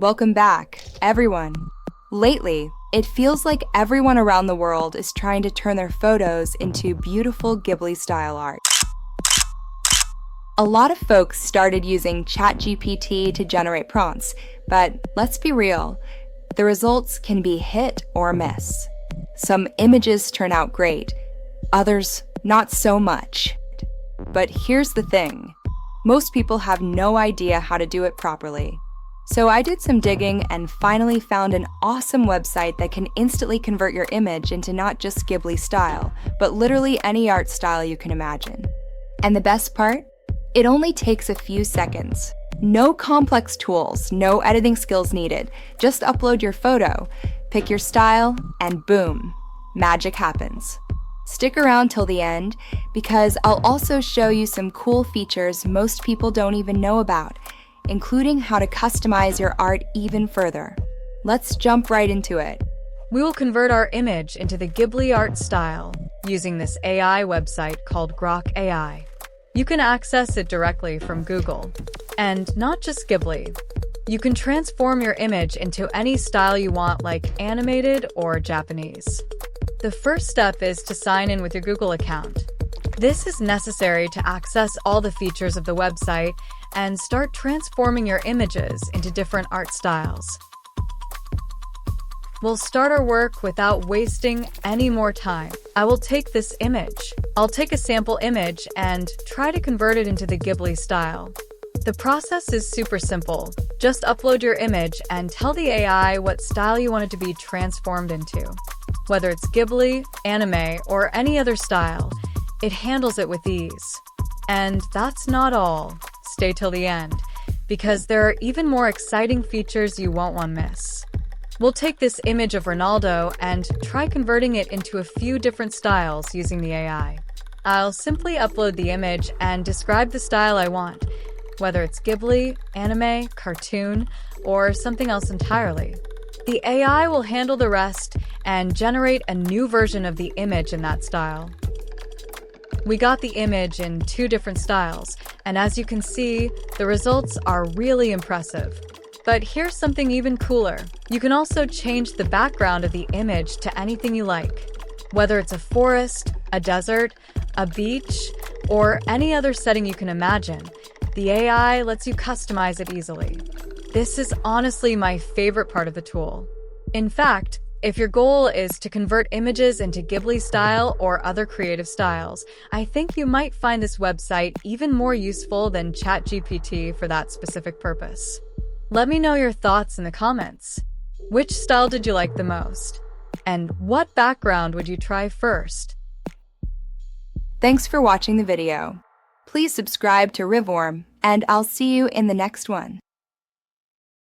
Welcome back, everyone. Lately, it feels like everyone around the world is trying to turn their photos into beautiful Ghibli-style art. A lot of folks started using chatgpt to generate prompts, but let's be real, the results can be hit or miss. Some images turn out great, others not so much. But here's the thing, most people have no idea how to do it properly. So I did some digging and finally found an awesome website that can instantly convert your image into not just Ghibli style, but literally any art style you can imagine. And the best part? It only takes a few seconds. No complex tools, no editing skills needed. Just upload your photo, pick your style, and boom, magic happens. Stick around till the end, because I'll also show you some cool features most people don't even know about, including how to customize your art even further. Let's jump right into it. We will convert our image into the Ghibli art style using this AI website called Grok AI. You can access it directly from Google. And not just Ghibli. You can transform your image into any style you want, like animated or Japanese. The first step is to sign in with your Google account. This is necessary to access all the features of the website and start transforming your images into different art styles. We'll start our work without wasting any more time. I will take this image. I'll take a sample image and try to convert it into the Ghibli style. The process is super simple. Just upload your image and tell the AI what style you want it to be transformed into. Whether it's Ghibli, anime, or any other style, it handles it with ease. And that's not all. Stay till the end, because there are even more exciting features you won't want to miss. We'll take this image of Ronaldo and try converting it into a few different styles using the AI. I'll simply upload the image and describe the style I want, whether it's Ghibli, anime, cartoon, or something else entirely. The AI will handle the rest and generate a new version of the image in that style. We got the image in 2 different styles, and as you can see, the results are really impressive. But here's something even cooler. You can also change the background of the image to anything you like. Whether it's a forest, a desert, a beach, or any other setting you can imagine, the AI lets you customize it easily. This is honestly my favorite part of the tool. In fact, if your goal is to convert images into Ghibli style or other creative styles, I think you might find this website even more useful than ChatGPT for that specific purpose. Let me know your thoughts in the comments. Which style did you like the most? And what background would you try first? Thanks for watching the video. Please subscribe to Rivworm, and I'll see you in the next one.